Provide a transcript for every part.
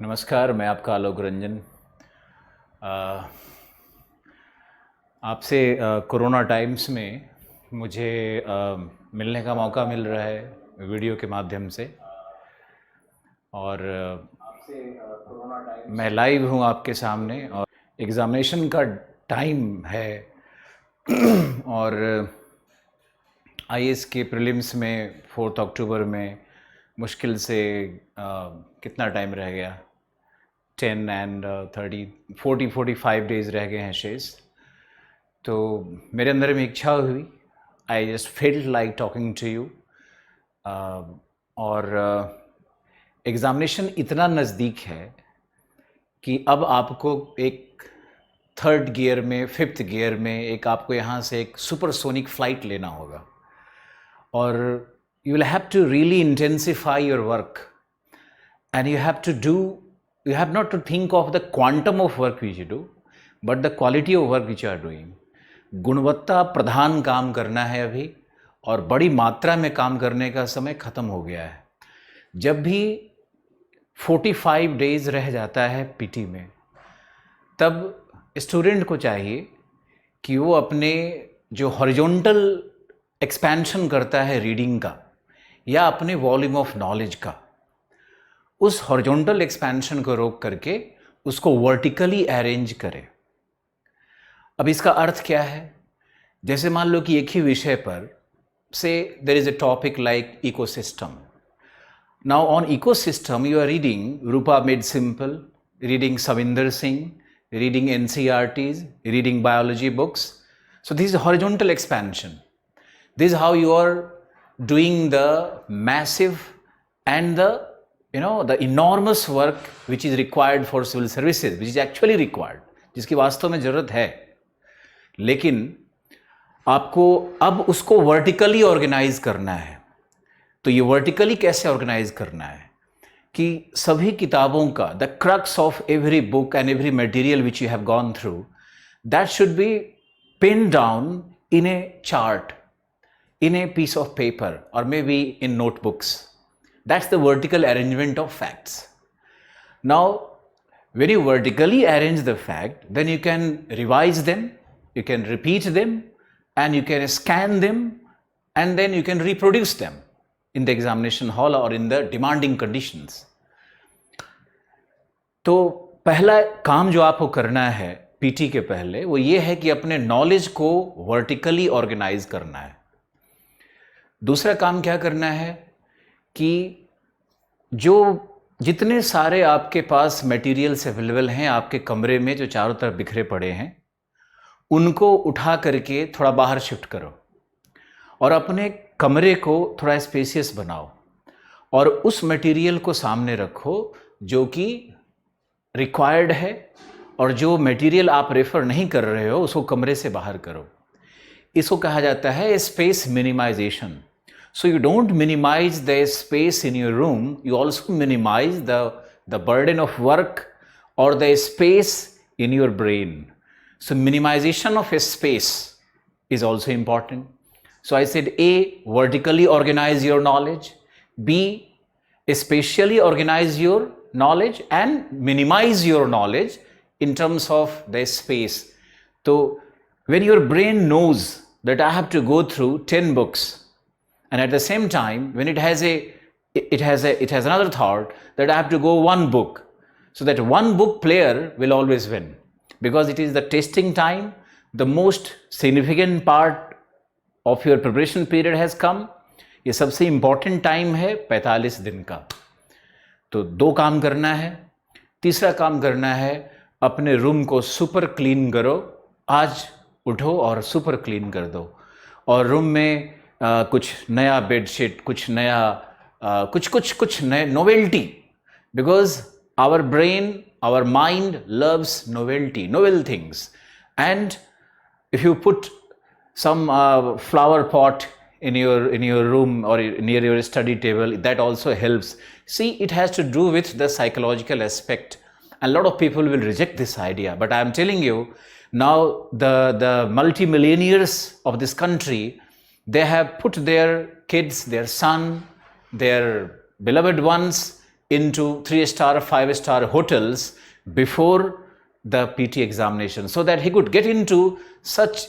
नमस्कार, मैं आपका आलोक रंजन। अ, आपसे कोरोना टाइम्स में मुझे मिलने का मौका मिल रहा है वीडियो के माध्यम से। और मैं लाइव हूँ आपके सामने और एग्ज़ामिनेशन का टाइम है। और आईएएस के प्रीलिम्स में 4 अक्टूबर में मुश्किल से कितना टाइम रह गया, 10 एंड 45 डेज रह गए हैं शेष। तो मेरे अंदर में इच्छा हुई, I just feeled like talking to you. और एग्ज़ामिनेशन इतना नज़दीक है कि अब आपको एक थर्ड गियर में, फिफ्थ गियर में एक आपको यहाँ से एक सुपरसोनिक फ्लाइट लेना होगा और you will have to really intensify your work and you have not to think of the quantum of work which you do, but the quality of work which you are doing. गुणवत्ता प्रधान काम करना है अभी, और बड़ी मात्रा में काम करने का समय खत्म हो गया है। जब भी 45 डेज रह जाता है पीटी में, तब स्टूडेंट को चाहिए कि वो अपने जो हॉरिजॉन्टल एक्सपेंशन करता है रीडिंग का या अपने वॉल्यूम ऑफ नॉलेज का, उस हॉरिजॉन्टल एक्सपेंशन को रोक करके उसको वर्टिकली अरेंज करे। अब इसका अर्थ क्या है? जैसे मान लो कि एक ही विषय पर से there is a topic like ecosystem. Now on ecosystem you are reading Rupa made simple, reading Savinder Singh, reading NCERTs, reading biology books. So this is horizontal expansion. This is how you are doing the massive and the enormous work which is required for civil services, which is actually required, जिसकी वास्तव में ज़रूरत है। लेकिन आपको अब उसको vertically organise करना है। तो ये वर्टिकली कैसे ऑर्गेनाइज करना है कि सभी किताबों का the crux of every book and every material which you have gone through, that should be pinned down in a chart, in a piece of paper, or maybe in notebooks. That's the vertical arrangement of facts. Now, when you vertically arrange the fact, then you can revise them, you can repeat them, and you can scan them, and then you can reproduce them in the examination hall or in the demanding conditions. तो पहला काम जो आपको करना है PT के पहले, वो ये है कि अपने नॉलेज को वर्टिकली ऑर्गेनाइज करना है। दूसरा काम क्या करना है कि जो जितने सारे आपके पास मटेरियल्स अवेलेबल हैं आपके कमरे में, जो चारों तरफ बिखरे पड़े हैं, उनको उठा करके थोड़ा बाहर शिफ्ट करो और अपने कमरे को थोड़ा स्पेसियस बनाओ और उस मटेरियल को सामने रखो जो कि रिक्वायर्ड है, और जो मटेरियल आप रेफर नहीं कर रहे हो उसको कमरे से बाहर करो। इसको कहा जाता है space minimisation. So you don't minimise the space in your room, you also minimise the burden of work or the space in your brain. So minimisation of space is also important. So I said A, vertically organize your knowledge, B, spatially organize your knowledge, and minimize your knowledge in terms of the space. So when your brain knows that I have to go through 10 books, and at the same time when it has another thought that I have to go one book, so that one book player will always win, because it is the testing time, the most significant part of your preparation period has come. ये सबसे important time है 45 दिन का। तो दो काम करना है। तीसरा काम करना है, अपने रूम को सुपर क्लीन करो। आज उठो और सुपर क्लीन कर दो, और रूम में कुछ नया बेडशीट, कुछ नया कुछ नए novelty, because our brain, our mind loves novelty, novel things. And if you put some flower pot in your room or near your study table, that also helps. See, it has to do with the psychological aspect. A lot of people will reject this idea, but I am telling you now, the multimillionaires of this country, they have put their kids, their son, their beloved ones into 3-star, 5-star hotels before the PT examination, so that he could get into such,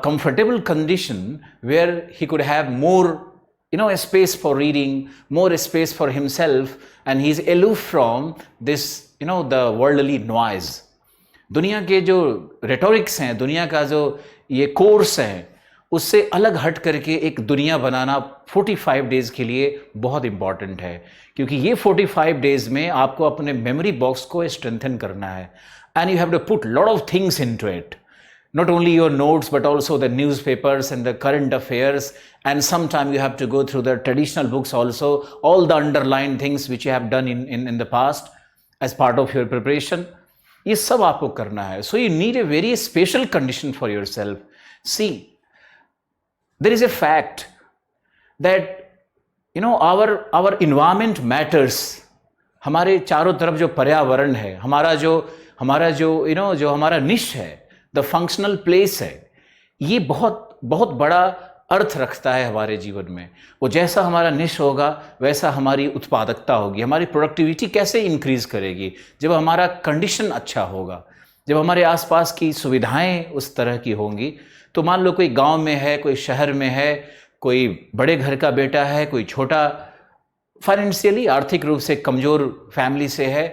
comfortable condition where he could have more, a space for reading, more space for himself, and he is aloof from this, the worldly noise. दुनिया के जो rhetorics हैं, दुनिया का जो ये course है, उससे अलग हट करके एक दुनिया बनाना 45 डेज के लिए बहुत इंपॉर्टेंट है, क्योंकि ये 45 डेज में आपको अपने मेमोरी बॉक्स को स्ट्रेंथन करना है, and you have to put lot of things into it, not only your notes but also the newspapers and the current affairs, and sometime you have to go through the traditional books also, all the underlined things which you have done in the past as part of your preparation. ये सब आपको करना है. So you need a very special condition for yourself. See, there is a fact that our environment matters. हमारे चारों तरफ जो पर्यावरण है, हमारा जो जो हमारा निश है, द फंक्शनल प्लेस है, ये बहुत बहुत बड़ा अर्थ रखता है हमारे जीवन में. वो जैसा हमारा निश होगा वैसा हमारी उत्पादकता होगी, हमारी प्रोडक्टिविटी कैसे इंक्रीज करेगी, जब हमारा कंडीशन अच्छा होगा, जब हमारे आसपास की सुविधाएं उस तरह की होंगी. तो मान लो कोई गांव में है, कोई शहर में है, कोई बड़े घर का बेटा है, कोई छोटा फाइनेंशियली आर्थिक रूप से कमज़ोर फैमिली से है,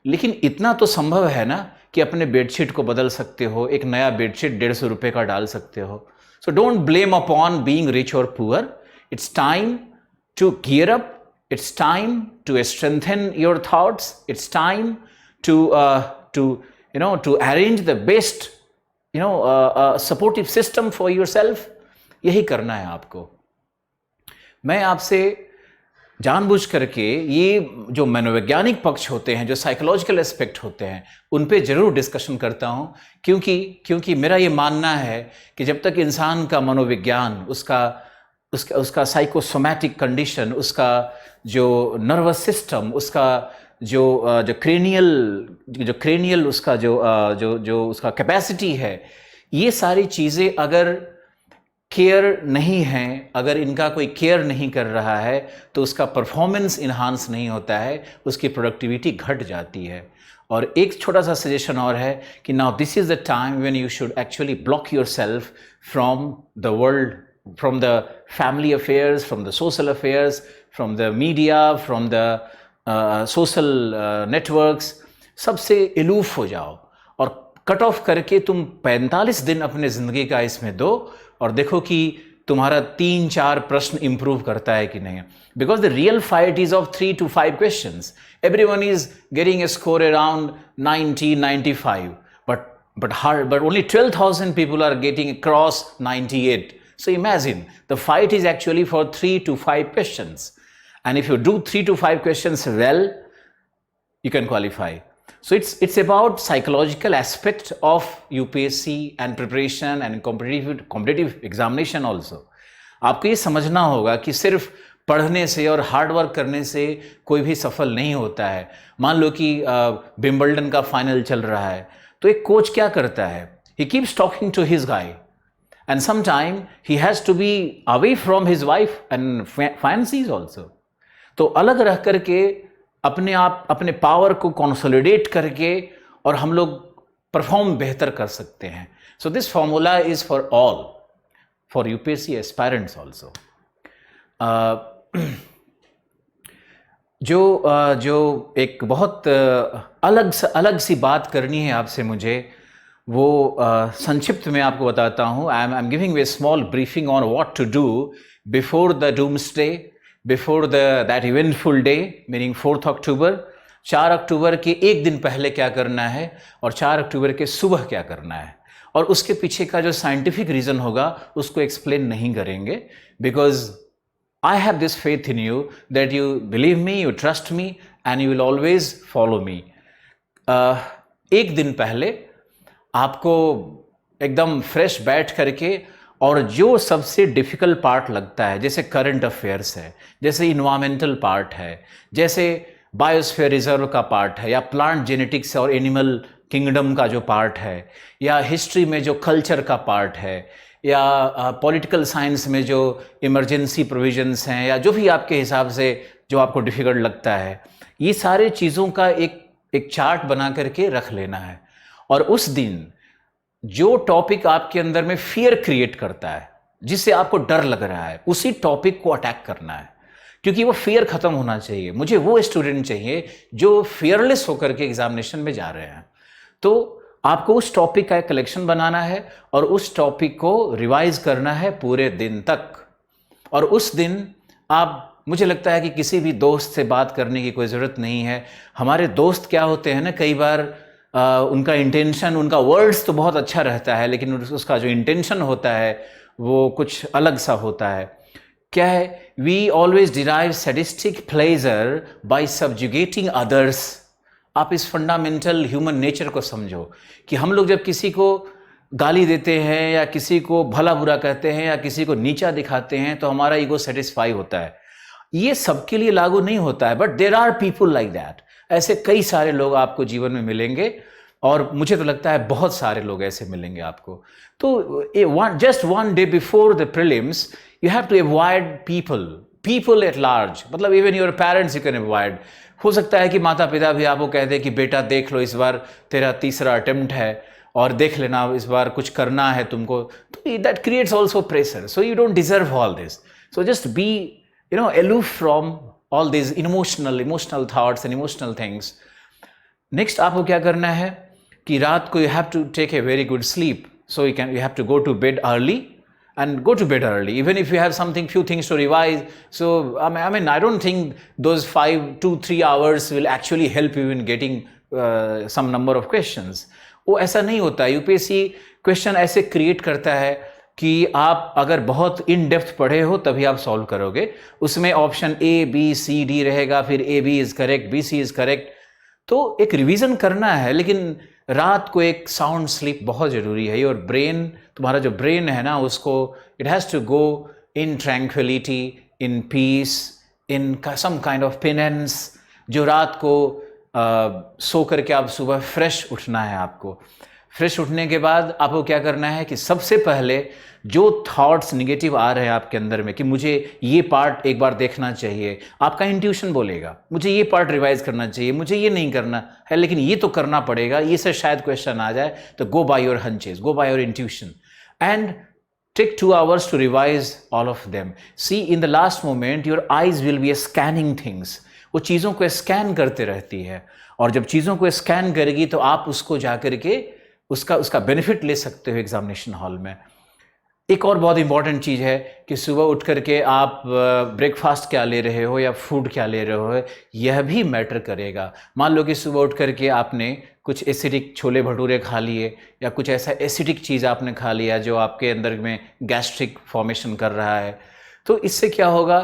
लेकिन इतना तो संभव है ना कि अपने बेडशीट को बदल सकते हो, एक नया बेडशीट 150 रुपये का डाल सकते हो. So don't blame upon being rich or poor. It's time to gear up, it's time to strengthen your thoughts, it's time to arrange the best supportive system for yourself. यही करना है आपको. मैं आपसे जानबूझ करके ये जो मनोवैज्ञानिक पक्ष होते हैं, जो साइकोलॉजिकल एस्पेक्ट होते हैं, उन पे ज़रूर डिस्कशन करता हूँ, क्योंकि मेरा ये मानना है कि जब तक इंसान का मनोविज्ञान, उसका साइकोसोमैटिक कंडीशन, उसका जो नर्वस सिस्टम, उसका जो क्रेनियल उसका जो उसका कैपेसिटी है, ये सारी चीज़ें अगर केयर नहीं है, अगर इनका कोई केयर नहीं कर रहा है, तो उसका परफॉर्मेंस इन्हांस नहीं होता है, उसकी प्रोडक्टिविटी घट जाती है. और एक छोटा सा सजेशन और है कि now this is the time when you should actually block yourself from the world, from the family affairs, from the social affairs, from the media, from the social networks. सबसे अलूफ हो जाओ और cut off करके तुम 45 दिन अपने ज़िंदगी का इसमें दो और देखो कि तुम्हारा 3-4 प्रश्न इंप्रूव करता है कि नहीं. Because the real fight is of 3 to 5 questions. Everyone is getting a score around 90-95, but only 12,000 people are getting across 98. So imagine the fight is actually for 3 to 5 questions, and if you do 3 to 5 questions well, you can qualify. So it's about psychological aspect of UPSC and preparation and competitive examination also. आपको ये समझना होगा कि सिर्फ पढ़ने से और hard work करने से कोई भी सफल नहीं होता है. मान लो कि विंबलडन का फाइनल चल रहा है, तो एक कोच क्या करता है? He keeps talking to his guy, and sometime he has to be away from his wife and fancies also. तो अलग रह करके अपने पावर को कंसोलिडेट करके और हम लोग परफॉर्म बेहतर कर सकते हैं. So this formula is for all, for UPSC aspirants also. जो एक बहुत अलग सी बात करनी है आपसे मुझे, वो संक्षिप्त में आपको बताता हूँ. I am giving a small briefing on what to do before the doomsday, before that eventful day, meaning 4th October. 4 अक्टूबर के एक दिन पहले क्या करना है और 4 अक्टूबर के सुबह क्या करना है, और उसके पीछे का जो साइंटिफिक रीज़न होगा उसको एक्सप्लेन नहीं करेंगे. Because I have this faith in you that you believe me, you trust me and you will always follow me. एक दिन पहले आपको एकदम फ्रेश बैठ करके, और जो सबसे डिफ़िकल्ट पार्ट लगता है, जैसे करंट अफेयर्स है, जैसे इन्वायरमेंटल पार्ट है, जैसे बायोस्फीयर रिजर्व का पार्ट है, या प्लांट जेनेटिक्स और एनिमल किंगडम का जो पार्ट है, या हिस्ट्री में जो कल्चर का पार्ट है, या पॉलिटिकल साइंस में जो इमरजेंसी प्रोविजंस हैं, या जो भी आपके हिसाब से जो आपको डिफिकल्ट लगता है, ये सारे चीज़ों का एक चार्ट बना करके रख लेना है। और उस दिन जो टॉपिक आपके अंदर में फियर क्रिएट करता है, जिससे आपको डर लग रहा है, उसी टॉपिक को अटैक करना है, क्योंकि वो फियर खत्म होना चाहिए। मुझे वो स्टूडेंट चाहिए जो फियरलेस होकर के एग्जामिनेशन में जा रहे हैं। तो आपको उस टॉपिक का एक कलेक्शन बनाना है और उस टॉपिक को रिवाइज करना है पूरे दिन तक। और उस दिन आप, मुझे लगता है कि किसी भी दोस्त से बात करने की कोई ज़रूरत नहीं है। हमारे दोस्त क्या होते हैं ना, कई बार उनका इंटेंशन, उनका वर्ड्स तो बहुत अच्छा रहता है, लेकिन उसका जो इंटेंशन होता है वो कुछ अलग सा होता है। क्या है, we always derive sadistic pleasure by subjugating others. आप इस फंडामेंटल ह्यूमन नेचर को समझो कि हम लोग जब किसी को गाली देते हैं या किसी को भला बुरा कहते हैं या किसी को नीचा दिखाते हैं तो हमारा ईगो सेटिस्फाई होता है। ये सबके लिए लागू नहीं होता है, but there are people like that. ऐसे कई सारे लोग आपको जीवन में मिलेंगे और मुझे तो लगता है बहुत सारे लोग ऐसे मिलेंगे आपको। तो just one day before the prelims you have to avoid people at large, मतलब even your parents you can avoid. हो सकता है कि माता पिता भी आपको कह दे कि बेटा देख लो, इस बार तेरा तीसरा अटेम्प्ट है और देख लेना, इस बार कुछ करना है तुमको। तो that creates also pressure, so you don't deserve all this. So just B aloof from all these emotional thoughts and emotional things. Next, आपको क्या करना है कि रात को you have to take a very good sleep. So you have to go to bed early and go to bed early. Even if you have few things to revise. So I don't think those 2-3 hours will actually help you in getting some number of questions. वो ऐसा नहीं होता है। UPSC question ऐसे create करता है कि आप अगर बहुत इन डेप्थ पढ़े हो तभी आप सॉल्व करोगे। उसमें option A B C D रहेगा, फिर A B is correct, B C is correct. तो एक रिवीजन करना है, लेकिन रात को एक साउंड स्लीप बहुत ज़रूरी है। और ब्रेन, तुम्हारा जो ब्रेन है ना, उसको it has to go in tranquility, in peace, in some kind of penance. जो रात को सो करके आप सुबह फ्रेश उठना है। आपको फ्रेश उठने के बाद आपको क्या करना है कि सबसे पहले जो थॉट्स निगेटिव आ रहे हैं आपके अंदर में कि मुझे ये पार्ट एक बार देखना चाहिए, आपका इंट्यूशन बोलेगा मुझे ये पार्ट रिवाइज करना चाहिए, मुझे ये नहीं करना है लेकिन ये तो करना पड़ेगा, ये से शायद क्वेश्चन आ जाए। तो go by your hunches, go by your intuition and take 2 hours to revise all of them. See, in the last moment your eyes will be scanning things. वो चीज़ों को स्कैन करते रहती है और जब चीज़ों को स्कैन करेगी तो आप उसको जा करके उसका बेनिफिट ले सकते हो एग्जामिनेशन हॉल में। एक और बहुत इंपॉर्टेंट चीज़ है कि सुबह उठ करके आप ब्रेकफास्ट क्या ले रहे हो या फूड क्या ले रहे हो, यह भी मैटर करेगा। मान लो कि सुबह उठ करके आपने कुछ एसिडिक छोले भटूरे खा लिए या कुछ ऐसा एसिडिक चीज़ आपने खा लिया जो आपके अंदर में गैस्ट्रिक फॉर्मेशन कर रहा है, तो इससे क्या होगा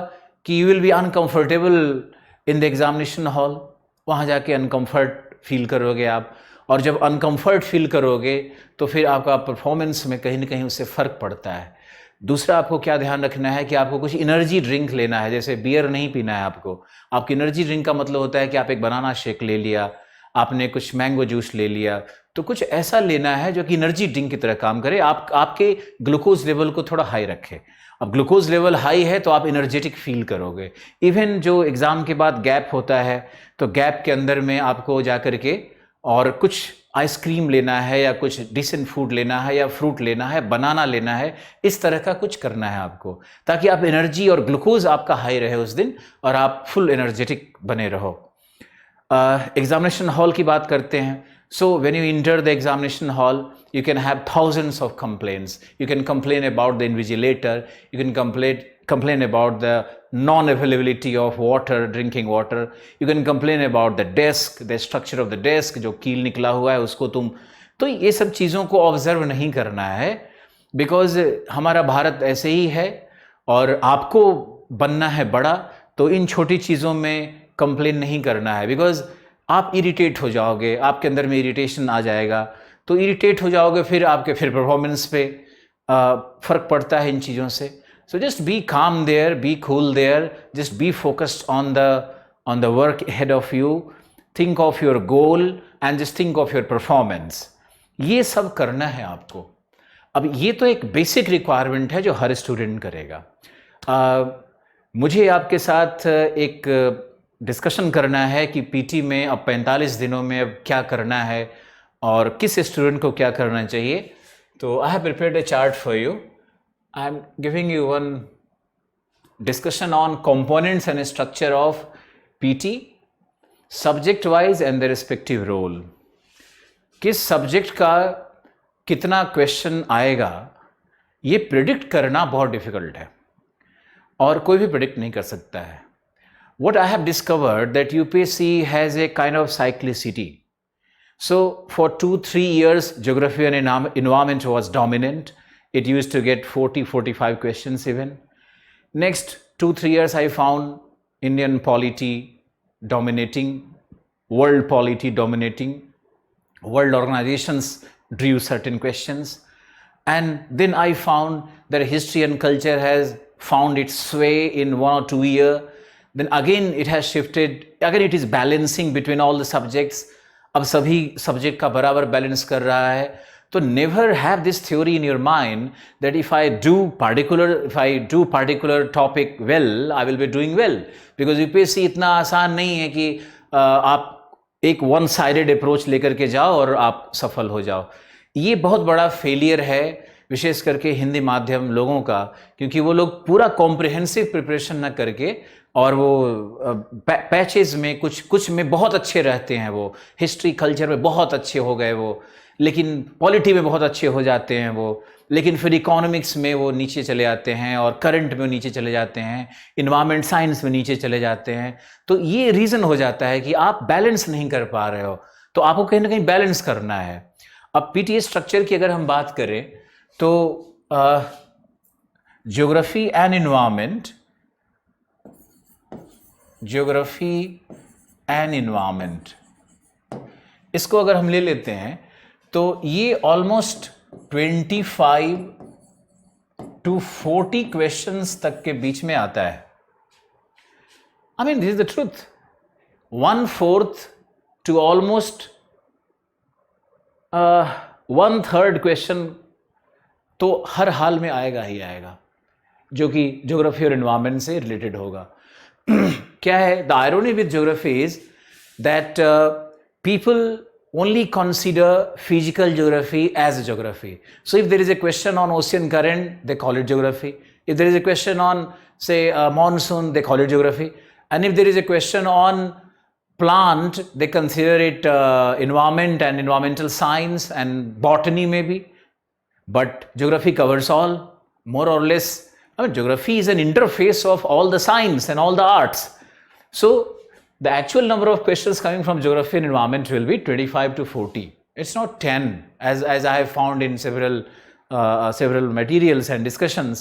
कि you will be uncomfortable in the examination hall. वहाँ जाके अनकम्फर्ट फील करोगे आप, और जब अनकम्फर्ट फील करोगे तो फिर आपका परफॉर्मेंस में कहीं ना कहीं उससे फ़र्क पड़ता है। दूसरा आपको क्या ध्यान रखना है कि आपको कुछ एनर्जी ड्रिंक लेना है। जैसे बियर नहीं पीना है आपको। आपकी एनर्जी ड्रिंक का मतलब होता है कि आप एक बनाना शेक ले लिया, आपने कुछ मैंगो जूस ले लिया, तो कुछ ऐसा लेना है जो कि एनर्जी ड्रिंक की तरह काम करे, आपके ग्लूकोज लेवल को थोड़ा हाई रखे। अब ग्लूकोज लेवल हाई है तो आप एनर्जेटिक फील करोगे। इवन जो एग्ज़ाम के बाद गैप होता है तो गैप के अंदर में आपको जा करके और कुछ आइसक्रीम लेना है या कुछ डिसेंट फूड लेना है या फ्रूट लेना है, बनाना लेना है, इस तरह का कुछ करना है आपको, ताकि आप एनर्जी और ग्लूकोज आपका हाई रहे उस दिन और आप फुल एनर्जेटिक बने रहो। एग्जामिनेशन हॉल की बात करते हैं। So when you enter the examination hall you can have thousands of complaints. You can complain about the invigilator, you can complain about the non-availability of water, drinking water, you can complain about the desk, the structure of the desk, जो कील निकला हुआ है उसको तुम, तो ये सब चीज़ों को ऑब्जर्व नहीं करना है, बिकॉज हमारा भारत ऐसे ही है और आपको बनना है बड़ा, तो इन छोटी चीज़ों में कंप्लेन नहीं करना है, बिकॉज आप इरिटेट हो जाओगे, आपके अंदर में इरिटेशन आ जाएगा, तो इरिटेट हो जाओगे, फिर आपके परफॉर्मेंस पे फ़र्क पड़ता है इन चीज़ों से। So just be calm there, be cool there, just be focused on the work head of you, think of your goal and just think of your performance. ये सब करना है आपको। अब ये तो एक बेसिक रिक्वायरमेंट है जो हर स्टूडेंट करेगा। मुझे आपके साथ एक डिस्कशन करना है कि पीटी में अब 45 दिनों में अब क्या करना है और किस स्टूडेंट को क्या करना चाहिए। तो I have prepared a chart for you. I am giving you one discussion on components and structure of PT subject wise and the respective role. किस सब्जेक्ट का कितना क्वेश्चन आएगा ये प्रिडिक्ट करना बहुत डिफिकल्ट है और कोई भी प्रिडिक्ट नहीं कर सकता है। What I have discovered that UPSC has a kind of cyclicity. So for 2-3 years, geography and environment was dominant. It used to get 40-45 questions even. Next 2-3 years, I found Indian polity dominating, world polity dominating, world organizations drew certain questions. And then I found that history and culture has found its way in 1 or 2 years. Then again it has shifted, again it is balancing between all the subjects. अब सभी subject का बराबर balance कर रहा है। तो never have this theory in your mind that if I do particular topic well, I will be doing well. Because UPSC इतना आसान नहीं है कि आप एक वन साइडेड अप्रोच लेकर के जाओ और आप सफल हो जाओ। ये बहुत बड़ा फेलियर है विशेष करके हिंदी माध्यम लोगों का, क्योंकि वो लोग पूरा कॉम्प्रिहेंसिव प्रिपरेशन ना करके और वो पैचेज में कुछ में बहुत अच्छे रहते हैं, वो हिस्ट्री कल्चर में बहुत अच्छे हो गए वो, लेकिन पॉलिटी में बहुत अच्छे हो जाते हैं वो, लेकिन फिर इकोनॉमिक्स में वो नीचे चले जाते हैं और करंट में नीचे चले जाते हैं, इन्वायरमेंट साइंस में नीचे चले जाते हैं। तो ये रीज़न हो जाता है कि आप बैलेंस नहीं कर पा रहे हो, तो आपको कहीं ना कहीं बैलेंस करना है। अब पीटीए स्ट्रक्चर की अगर हम बात करें तो geography and environment, geography and environment, इसको अगर हम ले लेते हैं तो ये ऑलमोस्ट 25 to 40 क्वेश्चंस तक के बीच में आता है। I mean this is the truth. 1/4 to almost 1/3 question तो हर हाल में आएगा ही आएगा जो कि ज्योग्राफी और एनवायरनमेंट से रिलेटेड होगा। क्या है the irony with geography is that people only consider physical geography as a geography. So if there is a question on ocean current, they call it geography. If there is a question on, say, monsoon, they call it geography. And if there is a question on plant, they consider it environment and environmental science and botany maybe. But geography covers all, more or less. I mean, geography is an interface of all the science and all the arts. So the actual number of questions coming from geography and environment will be 25 to 40. It's not 10 as I have found in several materials and discussions.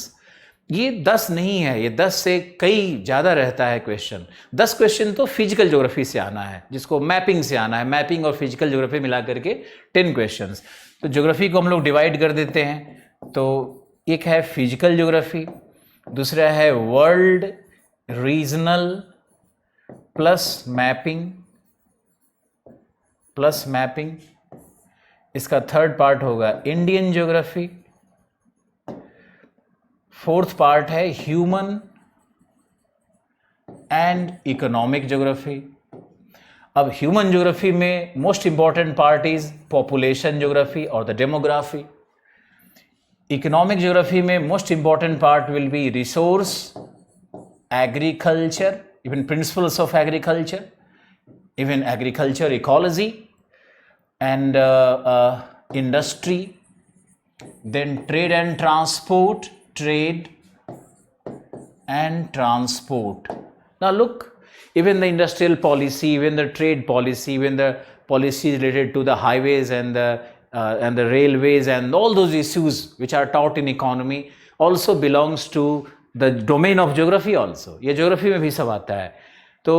ये 10 नहीं है, ये 10 से कई ज़्यादा रहता है question. 10 question तो फिजिकल ज्योग्राफी से आना है, जिसको मैपिंग से आना है, मैपिंग और फिजिकल ज्योग्राफी मिला करके 10 क्वेश्चंस। तो ज्योग्राफी को हम लोग डिवाइड कर देते हैं। तो एक है फिजिकल ज्योग्राफी, दूसरा है वर्ल्ड रीजनल प्लस मैपिंग, इसका थर्ड पार्ट होगा इंडियन ज्योग्राफी, फोर्थ पार्ट है ह्यूमन एंड इकोनॉमिक ज्योग्राफी। अब ह्यूमन ज्योग्राफी में most important part is population geography और द डेमोग्राफी। इकोनॉमिक ज्योग्राफी में most important part will B resource, agriculture, even principles of agriculture, even agriculture ecology and industry, then trade and transport. Now look, even the industrial policy, even the trade policy, even the policies related to the highways and the railways and all those issues which are taught in economy also belongs to the domain of geography also. ये geography में भी सब आता है। तो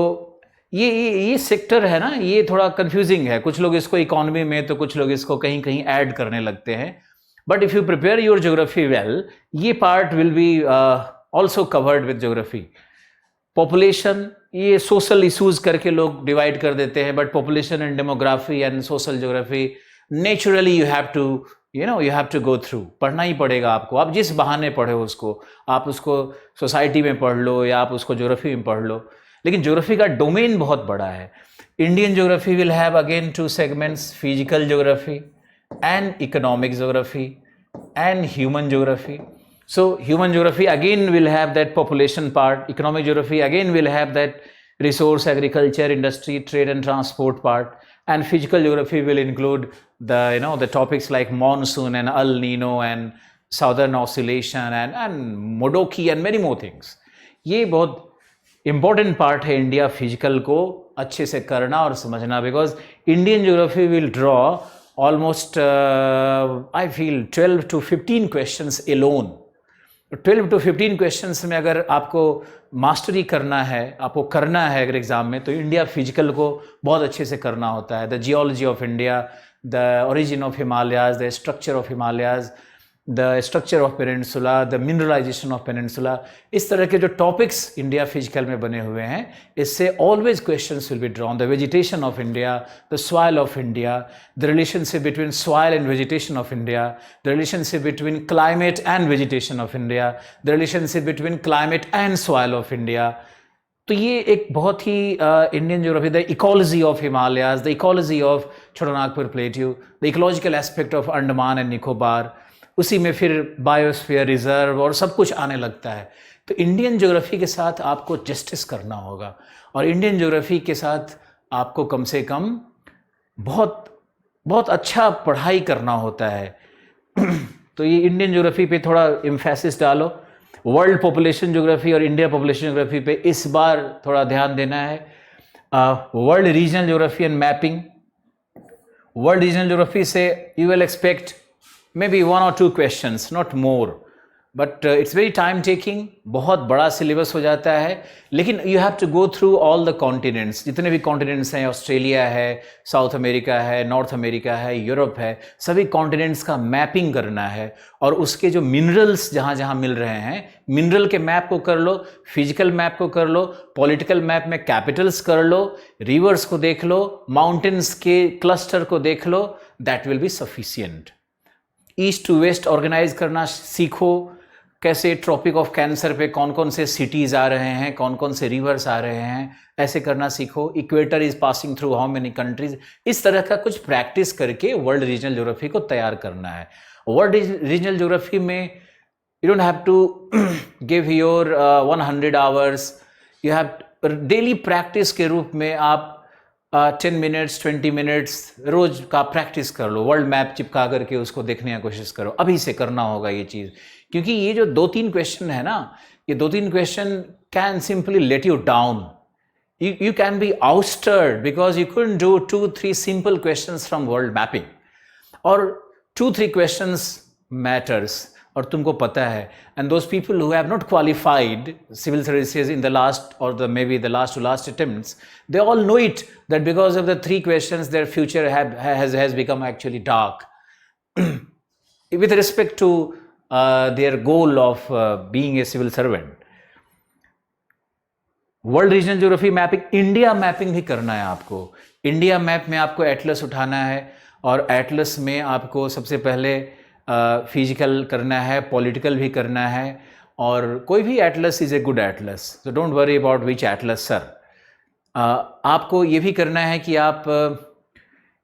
ये sector है ना, ये थोड़ा कंफ्यूजिंग है। कुछ लोग इसको इकोनॉमी में, तो कुछ लोग इसको कहीं कहीं ऐड करने लगते हैं। But if you prepare your geography well, ये part will be also covered with geography. Population, ये सोशल इशूज़ करके लोग डिवाइड कर देते हैं, but population and demography and social geography naturally you have to you have to go through, पढ़ना ही पड़ेगा आपको। आप जिस बहाने पढ़े उसको, आप उसको सोसाइटी में पढ़ लो या आप उसको ज्योग्राफी में पढ़ लो, लेकिन ज्योग्राफी का डोमेन बहुत बड़ा है। Indian geography will have again 2 segments, physical geography and economic geography and human geography. So human geography again will have that population part, economic geography again will have that resource, agriculture, industry, trade and transport part, and physical geography will include the topics like monsoon and El Nino and southern oscillation and Modoki and many more things. ये बहुत important part है India physical को अच्छे से करना और समझना, because Indian geography will draw almost I feel 12 to 15 questions alone. 12 to 15 questions में अगर आपको मास्टरी करना है, आपको करना है अगर एग्जाम में, तो इंडिया फिजिकल को बहुत अच्छे से करना होता है। The geology of India, the origin of Himalayas, the structure of Himalayas, the structure of peninsula, the mineralization of peninsula, इस तरह के जो टॉपिक्स इंडिया फिजिकल में बने हुए हैं, इससे always questions will be drawn. The vegetation of India, the soil of India, the relationship between soil and vegetation of India, the relationship between climate and vegetation of India, the relationship between climate and soil of India. तो ये एक बहुत ही Indian geography, the ecology of Himalayas, the ecology of Chotanagpur plateau, the ecological aspect of Andaman and Nicobar, उसी में फिर biosphere reserve और सब कुछ आने लगता है। तो इंडियन ज्योग्राफी के साथ आपको जस्टिस करना होगा, और इंडियन ज्योग्राफी के साथ आपको कम से कम बहुत बहुत अच्छा पढ़ाई करना होता है। तो ये इंडियन ज्योग्राफी पे थोड़ा एम्फेसिस डालो। वर्ल्ड पॉपुलेशन ज्योग्राफी और इंडिया पॉपुलेशन ज्योग्राफी पे इस बार थोड़ा ध्यान देना है। World regional geography and mapping, world regional geography से you will expect maybe 1 or 2 questions, not more, but it's very time taking, बहुत बड़ा सिलेबस हो जाता है। लेकिन you have to go through all the continents, जितने भी कॉन्टिनेंट्स हैं, ऑस्ट्रेलिया है, साउथ अमेरिका है, नॉर्थ अमेरिका है, यूरोप है, सभी कॉन्टिनेंट्स का मैपिंग करना है, और उसके जो मिनरल्स जहाँ जहाँ मिल रहे हैं, मिनरल के मैप को कर लो, फिजिकल मैप को कर लो, पॉलिटिकल मैप में कैपिटल्स कर लो, रिवर्स को देख लो, माउंटेन्स के क्लस्टर को देख लो, that will be sufficient. East to west organise करना सीखो, कैसे ट्रॉपिक ऑफ कैंसर पे कौन कौन से सिटीज़ आ रहे हैं, कौन कौन से रिवर्स आ रहे हैं, ऐसे करना सीखो। Equator is passing through how many countries, इस तरह का कुछ प्रैक्टिस करके वर्ल्ड रीजनल ज्योग्राफी को तैयार करना है। वर्ल्ड रीजनल ज्योग्राफी में you don't have to give your 100 hours, you have daily practice के रूप में आप 10 minutes 20 minutes रोज का प्रैक्टिस कर लो। वर्ल्ड मैप चिपका करके उसको देखने की कोशिश करो, अभी से करना होगा ये चीज़, क्योंकि ये जो 2-3 क्वेश्चन है ना, ये 2-3 question can simply let you down. you can be ousted because you couldn't do 2-3 simple questions from world mapping, or 2-3 questions matters, और तुमको पता है। and those people who have not qualified civil services in the last or maybe the last to last attempts, they all know it, that because of the 3 questions their future has become actually dark with respect to their goal of being a civil servant। World regional geography mapping, India mapping भी करना है आपको। India map में आपको Atlas उठाना है, और Atlas में आपको सबसे पहले फिजिकल करना है, पॉलिटिकल भी करना है, और कोई भी Atlas is a good Atlas, so don't worry about which Atlas sir. आपको ये भी करना है कि आप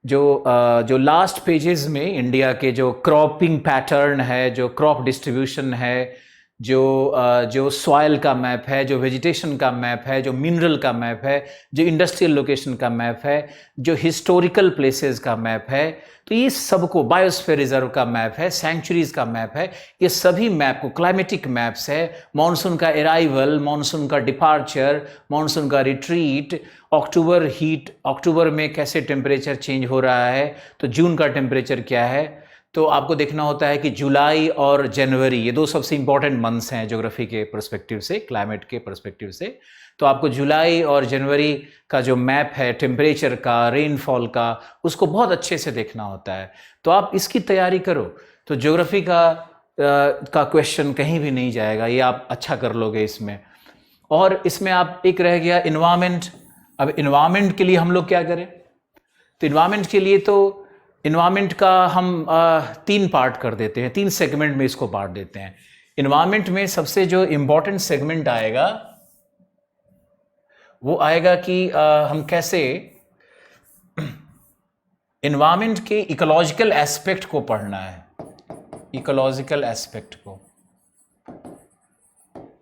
जो लास्ट पेजेस में इंडिया के जो क्रॉपिंग पैटर्न है, जो क्रॉप डिस्ट्रीब्यूशन है, जो सॉइल का मैप है, जो वेजिटेशन का मैप है, जो मिनरल का मैप है, जो इंडस्ट्रियल लोकेशन का मैप है, जो हिस्टोरिकल प्लेसेस का मैप है, तो ये सबको, बायोस्फीयर रिजर्व का मैप है, सैंक्चुरीज का मैप है, ये सभी मैप को, क्लाइमेटिक मैप्स है, मॉनसून का अराइवल, मॉनसून का डिपार्चर, मॉनसून का रिट्रीट, अक्टूबर हीट, अक्टूबर में कैसे टेम्परेचर चेंज हो रहा है, तो जून का टेम्परेचर क्या है। तो आपको देखना होता है कि जुलाई और जनवरी ये 2 सबसे इंपॉर्टेंट मंथ्स हैं ज्योग्राफी के पर्सपेक्टिव से, क्लाइमेट के पर्सपेक्टिव से। तो आपको जुलाई और जनवरी का जो मैप है टेम्परेचर का, रेनफॉल का, उसको बहुत अच्छे से देखना होता है। तो आप इसकी तैयारी करो, तो ज्योग्राफी का क्वेश्चन कहीं भी नहीं जाएगा, ये आप अच्छा कर लोगे इसमें। और इसमें आप एक रह गया इन्वायरमेंट। अब इन्वायरमेंट के लिए हम लोग क्या करें, तो इन्वायरमेंट के लिए तो इन्वायरमेंट का हम 3 पार्ट कर देते हैं, 3 सेगमेंट में इसको बांट देते हैं। इन्वायरमेंट में सबसे जो इंपॉर्टेंट सेगमेंट आएगा वो आएगा कि हम कैसे इन्वायरमेंट के इकोलॉजिकल एस्पेक्ट को पढ़ना है, इकोलॉजिकल एस्पेक्ट को।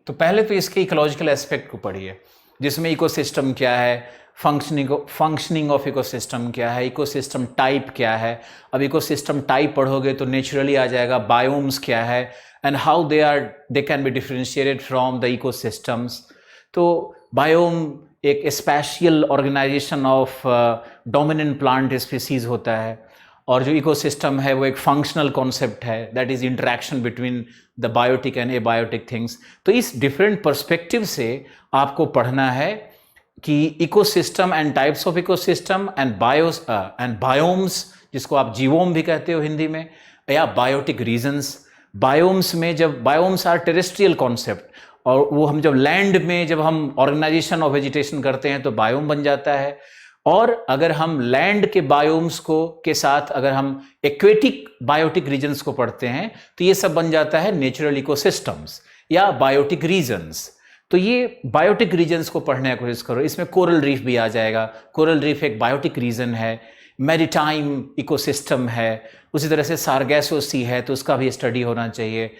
तो पहले तो इसके इकोलॉजिकल एस्पेक्ट को पढ़िए, जिसमें इकोसिस्टम क्या है, फंक्शनिंग ऑफ इकोसिस्टम क्या है, इकोसिस्टम टाइप क्या है। अब इकोसिस्टम टाइप पढ़ोगे तो नेचुरली आ जाएगा बायोम्स क्या है and how they can be differentiated from the ecosystems. तो बायोम एक spatial organization of dominant plant species होता है, और जो इकोसिस्टम है वो एक फंक्शनल कॉन्सेप्ट है, that is interaction between the biotic and abiotic things. तो इस डिफरेंट पर्सपेक्टिव से आपको पढ़ना है कि ecosystem and types of ecosystem and biomes, जिसको आप जीवोम भी कहते हो हिंदी में, या बायोटिक रीजन्स। बायोम्स में जब बायोम्स आर टेरेस्ट्रियल कॉन्सेप्ट, और वो हम जब लैंड में जब हम ऑर्गेनाइजेशन ऑफ वेजिटेशन करते हैं तो बायोम बन जाता है। और अगर हम लैंड के बायोम्स को के साथ अगर हम एक्वेटिक बायोटिक रीजन्स को पढ़ते हैं तो ये सब बन जाता है नेचुरल इकोसिस्टम्स या बायोटिक रीजन्स। तो ये बायोटिक रीजन्स को पढ़ने की कोशिश करो। इसमें कोरल रीफ भी आ जाएगा, कोरल रीफ एक बायोटिक रीजन है। मैरीटाइम इकोसिस्टम है, उसी तरह से सारगैसो सी है तो उसका भी स्टडी होना चाहिए।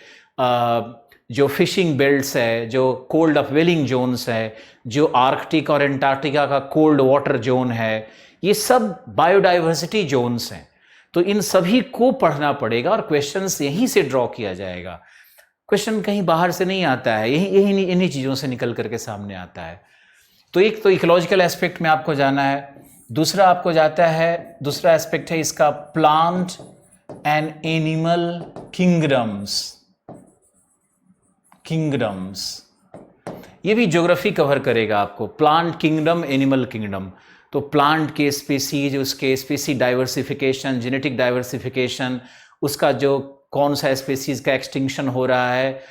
जो फिशिंग बेल्ट्स है, जो कोल्ड अपवेलिंग जोन्स है, जो आर्कटिक और एंटार्क्टिका का कोल्ड वाटर जोन है, ये सब बायोडाइवर्सिटी जोन्स हैं। तो इन सभी को पढ़ना पड़ेगा और क्वेश्चंस यहीं से ड्रॉ किया जाएगा। क्वेश्चन कहीं बाहर से नहीं आता है, यही इन्हीं चीज़ों से निकल करके सामने आता है। तो एक तो इकोलॉजिकल एस्पेक्ट में आपको जाना है। दूसरा आपको जाता है, दूसरा एस्पेक्ट है इसका प्लांट एंड एनिमल किंगडम्स। ये भी ज्योग्राफी कवर करेगा आपको, प्लांट किंगडम, एनिमल किंगडम। तो प्लांट के स्पीसीज, उसके स्पीसी डाइवर्सिफिकेशन, जेनेटिक डाइवर्सिफिकेशन, उसका जो कौन सा स्पीसीज का एक्सटिंक्शन हो रहा है,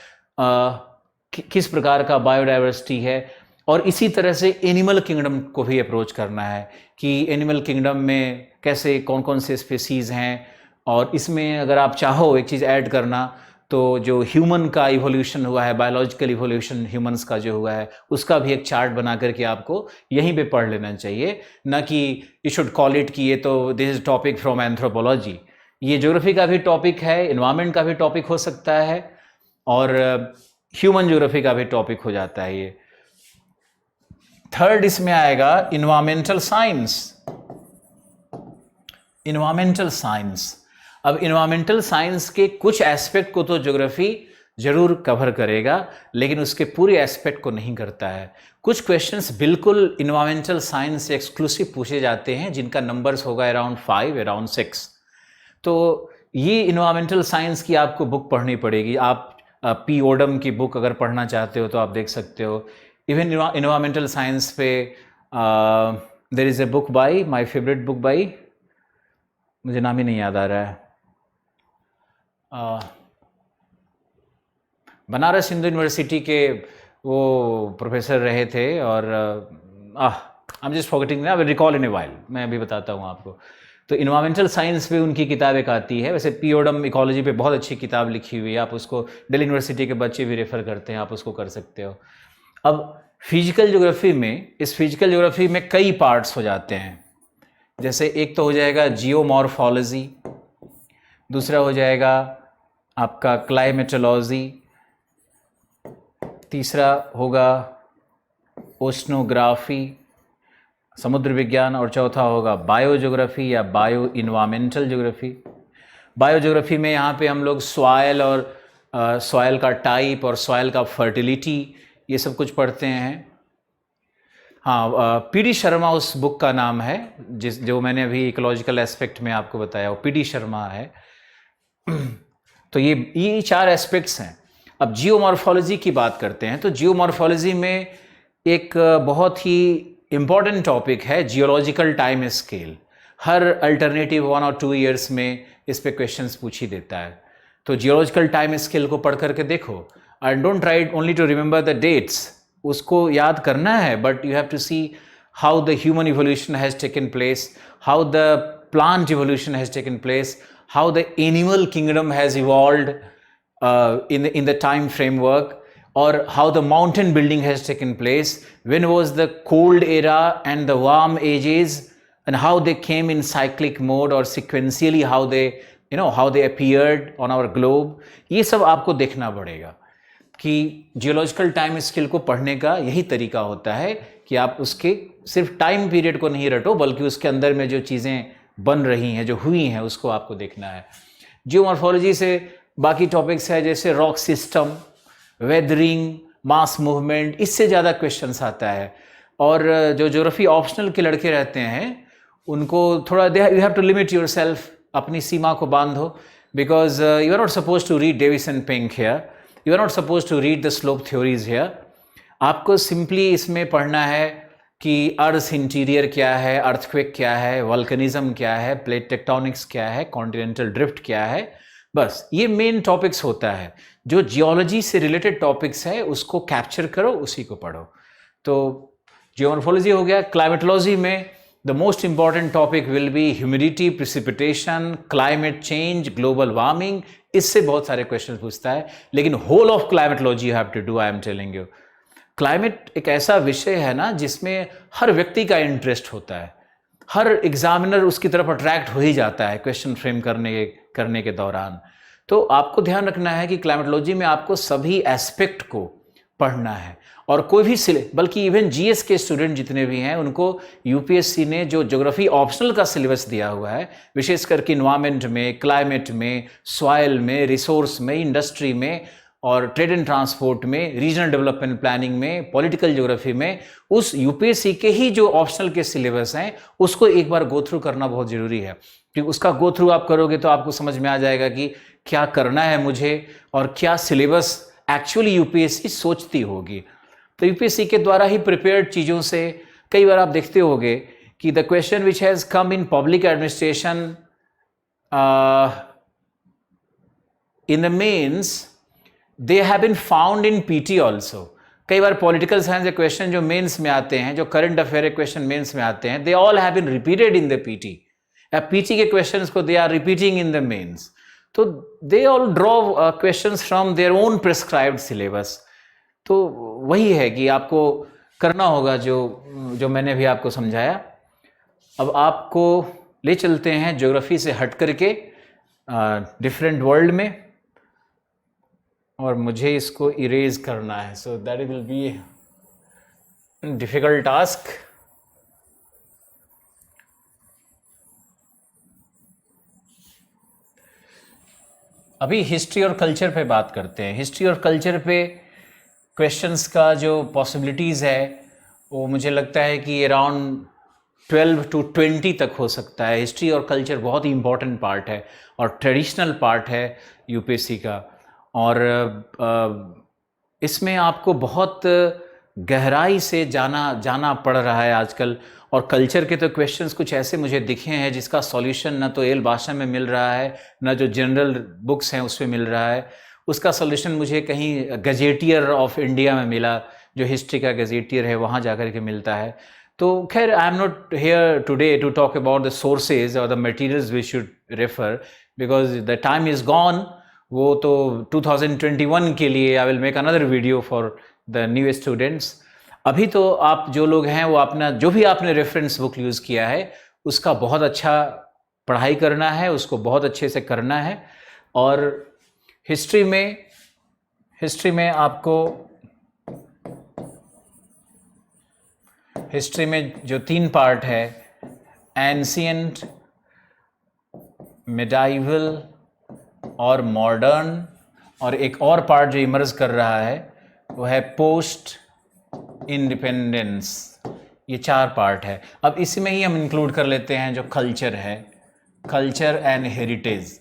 किस प्रकार का बायोडाइवर्सिटी है। और इसी तरह से एनिमल किंगडम को भी अप्रोच करना है कि एनिमल किंगडम में कैसे कौन कौन से स्पीसीज हैं। और इसमें अगर आप चाहो एक चीज़ ऐड करना, तो जो ह्यूमन का इवोल्यूशन हुआ है, बायोलॉजिकल इवोल्यूशन ह्यूमंस का जो हुआ है, उसका भी एक चार्ट बना करके आपको यहीं पे पढ़ लेना चाहिए, ना कि यू शुड कॉल इट कि ये तो this is topic from anthropology. ये ज्योग्राफी का भी टॉपिक है, इन्वायरमेंट का भी टॉपिक हो सकता है, और ह्यूमन ज्योग्राफी का भी टॉपिक हो जाता है ये। थर्ड इसमें आएगा इन्वायरमेंटल साइंस। इन्वायरमेंटल साइंस, अब इन्वायरमेंटल साइंस के कुछ एस्पेक्ट को तो ज्योग्राफी जरूर कवर करेगा, लेकिन उसके पूरे एस्पेक्ट को नहीं करता है। कुछ क्वेश्चंस बिल्कुल इन्वायरमेंटल साइंस से एक्सक्लूसिव पूछे जाते हैं, जिनका नंबर्स होगा अराउंड 5, अराउंड 6। तो ये इन्वायरमेंटल साइंस की आपको बुक पढ़नी पड़ेगी। आप पी ओडम की बुक अगर पढ़ना चाहते हो तो आप देख सकते हो। इवन इन्वायरमेंटल साइंस पे there is a book by, my favourite book by, मुझे नाम ही नहीं याद आ रहा है, बनारस हिंदू यूनिवर्सिटी के वो प्रोफेसर रहे थे, और I am just forgetting, I will recall in A while, मैं अभी बताता हूँ आपको। तो इन्वायरमेंटल साइंस पे उनकी किताब एक आती है। वैसे पीओडम इकोलॉजी पे बहुत अच्छी किताब लिखी हुई है, आप उसको, दिल्ली यूनिवर्सिटी के बच्चे भी रेफर करते हैं, आप उसको कर सकते हो। अब फिजिकल ज्योग्राफी में, इस फिजिकल ज्योग्राफी में कई पार्ट्स हो जाते हैं। जैसे एक तो हो जाएगा जियोमॉर्फोलॉजी, दूसरा हो जाएगा आपका क्लाइमेटोलॉजी, तीसरा होगा ओशनोग्राफी, समुद्र विज्ञान, और चौथा होगा बायो ज्योग्राफी या bio environmental geography. Bio geography में यहाँ पे हम लोग सॉयल और सॉयल का टाइप और सॉयल का फर्टिलिटी, ये सब कुछ पढ़ते हैं। हाँ, पीडी शर्मा उस बुक का नाम है जो मैंने अभी इकोलॉजिकल एस्पेक्ट में आपको बताया, वो पीडी शर्मा है। तो ये 4 एस्पेक्ट्स हैं। अब जियोमॉर्फोलॉजी की बात करते हैं, तो जियोमॉर्फोलॉजी में एक बहुत ही इम्पॉर्टेंट टॉपिक है जियोलॉजिकल टाइम स्केल। हर अल्टरनेटिव 1 और 2 ईयर्स में इस पे क्वेश्चंस पूछ ही देता है। तो जियोलॉजिकल टाइम स्केल को पढ़ करके देखो, and don't try only to remember the dates, उसको याद करना है, but you have to see how the human evolution has taken place, how the plant evolution has taken place, how the animal kingdom has evolved in the time framework, or how the mountain building has taken place, when was the cold era and the warm ages, and how they came in cyclic mode or sequentially how they appeared on our globe. ये सब आपको देखना पड़ेगा कि geological time scale को पढ़ने का यही तरीका होता है कि आप उसके सिर्फ टाइम पीरियड को नहीं रटो, बल्कि उसके अंदर में जो चीज़ें बन रही हैं, जो हुई हैं, उसको आपको देखना है। जियोमॉर्फोलॉजी से बाकी टॉपिक्स है जैसे rock system, weathering, mass movement, इससे ज़्यादा क्वेश्चंस आता है। और जो ज्योग्राफी ऑप्शनल के लड़के रहते हैं उनको थोड़ा you have to limit yourself, अपनी सीमा को बांधो, because you are not suppose to read Davis and pink here, you are not suppose to read the slope theories here. आपको सिंपली इसमें पढ़ना है कि अर्थ इंटीरियर क्या है, अर्थक्वेक क्या है, वल्कनिज्म क्या है, प्लेट टेक्टोनिक्स क्या है, कॉन्टिनेंटल ड्रिफ्ट क्या है, बस ये मेन टॉपिक्स होता है। जो जियोलॉजी से रिलेटेड टॉपिक्स है उसको कैप्चर करो, उसी को पढ़ो। तो जियोमॉर्फोलॉजी हो गया। क्लाइमेटोलॉजी में the most important topic will be humidity, precipitation, climate change, global warming. इससे बहुत सारे क्वेश्चन पूछता है, लेकिन whole of climatology you have to do, I am telling you. Climate एक ऐसा विषय है ना जिसमें हर व्यक्ति का इंटरेस्ट होता है, हर एग्जामिनर उसकी तरफ अट्रैक्ट हो ही जाता है क्वेश्चन फ्रेम करने के दौरान। तो आपको ध्यान रखना है कि क्लाइमेटोलॉजी में आपको सभी एस्पेक्ट को पढ़ना है, और कोई भी बल्कि इवन जीएस के स्टूडेंट जितने भी हैं उनको यूपीएससी ने जो ज्योग्राफी ऑप्शनल का सिलेबस दिया हुआ है, विशेष करके इन्वायरमेंट में, क्लाइमेट में, सॉइल में, रिसोर्स में, इंडस्ट्री में, और ट्रेड एंड ट्रांसपोर्ट में, रीजनल डेवलपमेंट प्लानिंग में, पॉलिटिकल ज्योग्राफी में, उस यूपीएससी के ही जो ऑप्शनल के सिलेबस हैं उसको एक बार गो थ्रू करना बहुत जरूरी है। क्योंकि उसका गो थ्रू आप करोगे तो आपको समझ में आ जाएगा कि क्या करना है मुझे और क्या सिलेबस एक्चुअली यूपीएससी सोचती होगी। तो यूपीएससी के द्वारा ही प्रिपेयर्ड चीज़ों से कई बार आप देखते होंगे कि the question which has come in public administration in the mains, they have been found in PT also. कई बार पॉलिटिकल साइंस के क्वेश्चन जो मेंस में आते हैं, जो करंट अफेयर के क्वेश्चन मेंस में आते हैं, they all have been repeated in the PT. PT के क्वेश्चंस को they are repeating in the mains. तो they all draw questions from their own prescribed syllabus. तो वही है कि आपको करना होगा जो मैंने भी आपको समझाया। अब आपको ले चलते हैं ज्योग्राफी से हट करके डिफरेंट वर्ल्ड में, और मुझे इसको इरेज करना है, so that will be difficult task. अभी हिस्ट्री और कल्चर पे बात करते हैं। हिस्ट्री और कल्चर पे क्वेश्चंस का जो पॉसिबिलिटीज़ है वो मुझे लगता है कि अराउंड 12 to 20 तक हो सकता है। हिस्ट्री और कल्चर बहुत ही इंपॉर्टेंट पार्ट है और ट्रेडिशनल पार्ट है यूपीएससी का, और इसमें आपको बहुत गहराई से जाना पड़ रहा है आजकल। और कल्चर के तो क्वेश्चंस कुछ ऐसे मुझे दिखे हैं जिसका सॉल्यूशन ना तो एल भाषा में मिल रहा है, ना जो जनरल बुक्स हैं उसमें मिल रहा है। उसका सॉल्यूशन मुझे कहीं गजेटियर ऑफ इंडिया में मिला, जो हिस्ट्री का गजेटियर है वहाँ जाकर के मिलता है। तो खैर, I am not here today to talk about the sources और the materials we should refer, because the time is gone. वो तो 2021 के लिए I will make another video for the new students. अभी तो आप जो लोग हैं वो अपना जो भी आपने रेफरेंस बुक यूज़ किया है उसका बहुत अच्छा पढ़ाई करना है, उसको बहुत अच्छे से करना है। और हिस्ट्री में आपको हिस्ट्री में जो 3 पार्ट है, एंशिएंट, मिडाइवल और मॉडर्न, और एक और पार्ट जो इमर्ज कर रहा है वो है पोस्ट इंडिपेंडेंस। ये 4 पार्ट है। अब इसमें ही हम इंक्लूड कर लेते हैं जो कल्चर है, culture and heritage.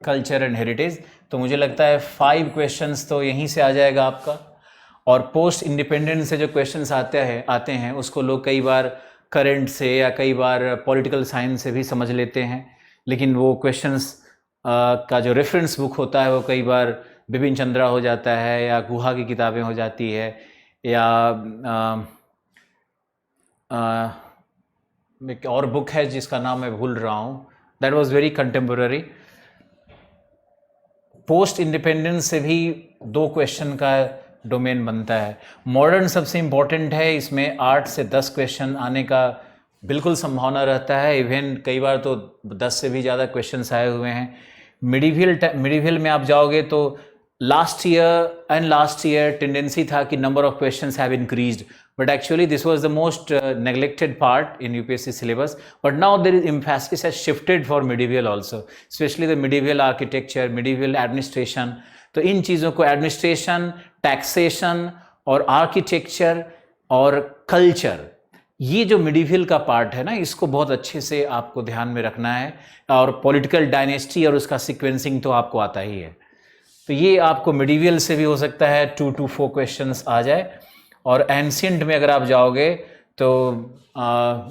Culture and heritage तो मुझे लगता है 5 क्वेश्चंस तो यहीं से आ जाएगा आपका। और पोस्ट इंडिपेंडेंस से जो क्वेश्चंस आते हैं उसको लोग कई बार करंट से या कई बार पॉलिटिकल साइंस से भी समझ लेते हैं, लेकिन वो क्वेश्चंस का जो रेफरेंस बुक होता है वो कई बार बिपिन चंद्रा हो जाता है, या गुहा की किताबें हो जाती है, या एक और बुक है जिसका नाम मैं भूल रहा हूँ, that was very contemporary. Post independence से भी 2 क्वेश्चन का डोमेन बनता है। मॉडर्न सबसे इम्पोर्टेंट है, इसमें 8 से 10 क्वेश्चन आने का बिल्कुल संभावना रहता है, इवन कई बार तो 10 से भी ज़्यादा क्वेश्चंस आए हुए हैं। मिडीवियल में आप जाओगे तो लास्ट ईयर टेंडेंसी था कि number of questions have increased, but actually this was the most neglected part in UPSC syllabus, but now there is emphasis has shifted for medieval also, especially the medieval architecture, medieval administration। तो इन चीज़ों को administration, taxation और architecture और culture, ये जो medieval का part है ना, इसको बहुत अच्छे से आपको ध्यान में रखना है। और पॉलिटिकल डायनेस्टी और उसका सीक्वेंसिंग तो आपको आता ही है, तो ये आपको मिडीवियल से भी हो सकता है 2 to 4 क्वेश्चंस आ जाए। और एंशियंट में अगर आप जाओगे तो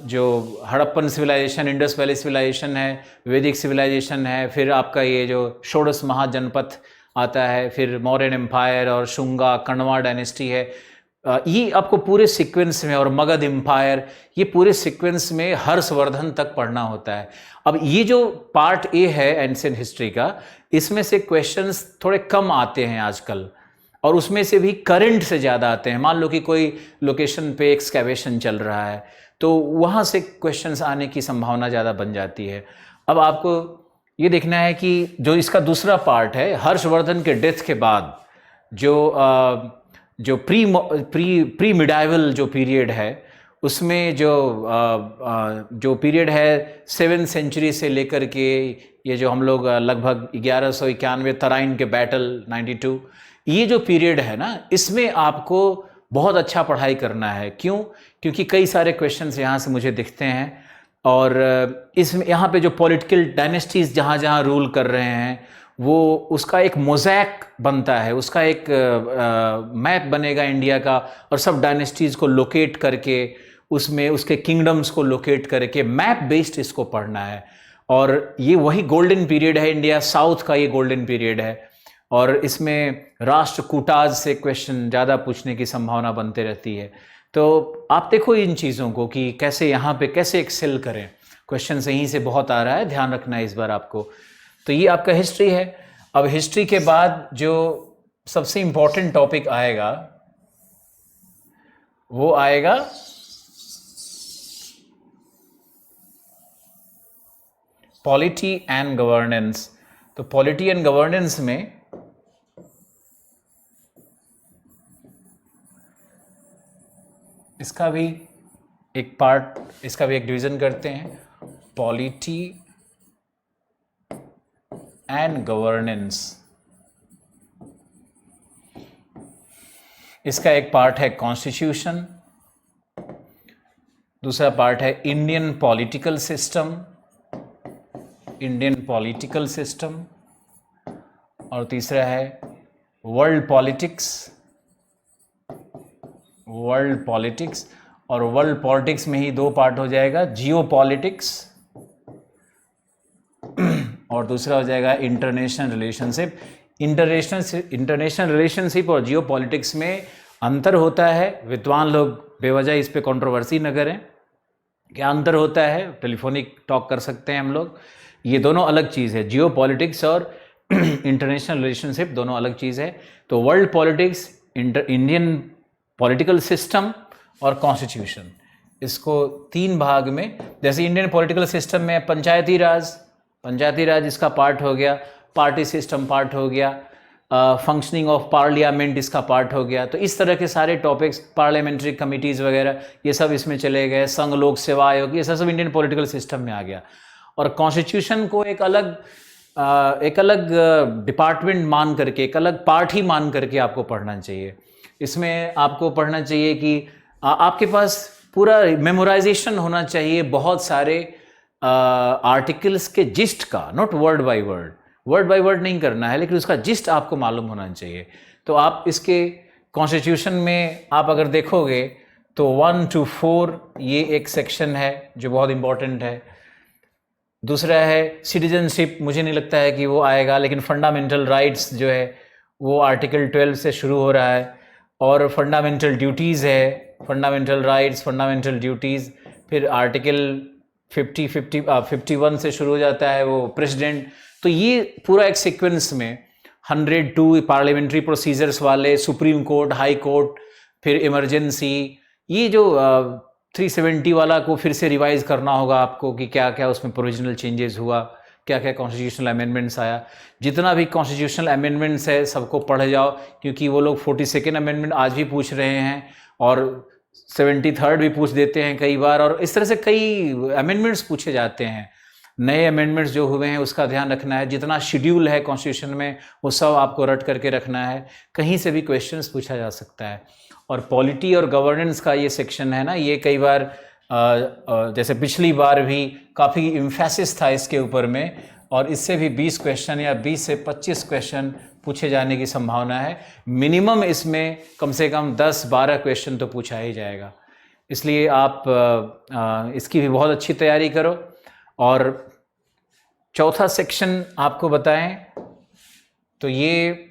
जो Harappan civilization, Indus valley civilization है, वैदिक सिविलाइजेशन है, फिर आपका ये जो षोडश महाजनपथ आता है, फिर मौर्यन एम्पायर और शुंगा कण्वा डायनेस्टी है, ये आपको पूरे सीक्वेंस में, और मगध एम्पायर, ये पूरे सीक्वेंस में हर्षवर्धन तक पढ़ना होता है। अब ये जो पार्ट ए है एंशियंट हिस्ट्री का, इसमें से क्वेश्चंस थोड़े कम आते हैं आजकल, और उसमें से भी करंट से ज़्यादा आते हैं। मान लो कि कोई लोकेशन पे एक्सकैवेशन चल रहा है, तो वहाँ से क्वेश्चंस आने की संभावना ज़्यादा बन जाती है। अब आपको ये देखना है कि जो इसका दूसरा पार्ट है, हर्षवर्धन के डेथ के बाद जो प्री मिडाइवल जो पीरियड है, उसमें जो पीरियड है 7th सेंचुरी से लेकर के ये जो हम लोग लगभग 1191 तराइन के बैटल 92, ये जो पीरियड है ना, इसमें आपको बहुत अच्छा पढ़ाई करना है। क्यों? क्योंकि कई सारे क्वेश्चंस यहाँ से मुझे दिखते हैं, और इसमें यहाँ पे जो पॉलिटिकल डायनेस्टीज जहाँ जहाँ रूल कर रहे हैं, वो उसका एक मोज़ैक बनता है, उसका एक मैप बनेगा इंडिया का, और सब डायनेस्टीज को लोकेट करके, उसमें उसके किंगडम्स को लोकेट करके मैप बेस्ड इसको पढ़ना है। और ये वही गोल्डन पीरियड है, इंडिया साउथ का ये गोल्डन पीरियड है, और इसमें राष्ट्रकूटाज से क्वेश्चन ज़्यादा पूछने की संभावना बनते रहती है। तो आप देखो इन चीज़ों को कि कैसे यहाँ पे कैसे एक्सेल करें। क्वेश्चन यहीं से बहुत आ रहा है, ध्यान रखना है इस बार आपको। तो ये आपका हिस्ट्री है। अब हिस्ट्री के बाद जो सबसे इम्पोर्टेंट टॉपिक आएगा वो आएगा पॉलिटी एंड गवर्नेंस। तो पॉलिटी एंड गवर्नेंस में इसका भी एक पार्ट, इसका भी एक डिवीजन करते हैं, पॉलिटी एंड गवर्नेंस। इसका एक पार्ट है कॉन्स्टिट्यूशन, दूसरा पार्ट है इंडियन पॉलिटिकल सिस्टम, और तीसरा है वर्ल्ड पॉलिटिक्स। और वर्ल्ड पॉलिटिक्स में ही 2 पार्ट हो जाएगा, जियो पॉलिटिक्स और दूसरा हो जाएगा इंटरनेशनल रिलेशनशिप। इंटरनेशनल रिलेशनशिप और जियो पॉलिटिक्स में अंतर होता है। विद्वान लोग बेवजह इस पे कंट्रोवर्सी न करें, क्या अंतर होता है, टेलीफोनिक टॉक कर सकते हैं हम लोग। ये दोनों अलग चीज़ है, जियो पॉलिटिक्स और इंटरनेशनल रिलेशनशिप दोनों अलग चीज़ है। तो world politics, Indian political system और कॉन्स्टिट्यूशन, इसको 3 भाग में, जैसे इंडियन पॉलिटिकल सिस्टम में पंचायती राज इसका पार्ट हो गया, पार्टी सिस्टम पार्ट हो गया, फंक्शनिंग ऑफ पार्लियामेंट इसका पार्ट हो गया। तो इस तरह के सारे टॉपिक्स, पार्लियामेंट्री कमिटीज़ वगैरह, ये सब इसमें चले गए, संघ लोक सेवा आयोग, ये सब इंडियन पॉलिटिकल सिस्टम में आ गया। और कॉन्स्टिट्यूशन को एक अलग डिपार्टमेंट मान करके, एक अलग पार्ट ही मान करके आपको पढ़ना चाहिए। इसमें आपको पढ़ना चाहिए कि आपके पास पूरा मेमोराइजेशन होना चाहिए बहुत सारे आर्टिकल्स के जिस्ट का, नॉट वर्ड बाय वर्ड नहीं करना है, लेकिन उसका जिस्ट आपको मालूम होना चाहिए। तो आप इसके कॉन्स्टिट्यूशन में आप अगर देखोगे तो 1 to 4 ये एक सेक्शन है जो बहुत इंपॉर्टेंट है। दूसरा है सिटीजनशिप, मुझे नहीं लगता है कि वो आएगा, लेकिन फंडामेंटल राइट्स जो है वो आर्टिकल 12 से शुरू हो रहा है। और फंडामेंटल ड्यूटीज़ है, फंडामेंटल राइट्स, फंडामेंटल ड्यूटीज़, फिर आर्टिकल 51 से शुरू हो जाता है वो प्रेसिडेंट। तो ये पूरा एक सीक्वेंस में 102 पार्लियामेंट्री प्रोसीजर्स वाले, सुप्रीम कोर्ट, हाई कोर्ट, फिर इमरजेंसी, ये जो 370 वाला को फिर से रिवाइज करना होगा आपको कि क्या क्या उसमें प्रोविजनल चेंजेस हुआ, क्या क्या कॉन्स्टिट्यूशनल अमेंडमेंट्स आया। जितना भी कॉन्स्टिट्यूशनल अमेंडमेंट्स है सबको पढ़ जाओ, क्योंकि वो लोग 42nd अमेंडमेंट आज भी पूछ रहे हैं और 73rd भी पूछ देते हैं कई बार, और इस तरह से कई अमेंडमेंट्स पूछे जाते हैं। नए अमेंडमेंट्स जो हुए हैं उसका ध्यान रखना है। जितना शेड्यूल है कॉन्स्टिट्यूशन में वो सब आपको रट करके रखना है, कहीं से भी क्वेश्चंस पूछा जा सकता है। और पॉलिटी और गवर्नेंस का ये सेक्शन है ना, ये कई बार जैसे पिछली बार भी काफ़ी इम्फेसिस था इसके ऊपर में, और इससे भी 20 क्वेश्चन या 20 से 25 क्वेश्चन पूछे जाने की संभावना है। मिनिमम इसमें कम से कम 10-12 क्वेश्चन तो पूछा ही जाएगा। इसलिए आप इसकी भी बहुत अच्छी तैयारी करो। और चौथा सेक्शन आपको बताएं तो ये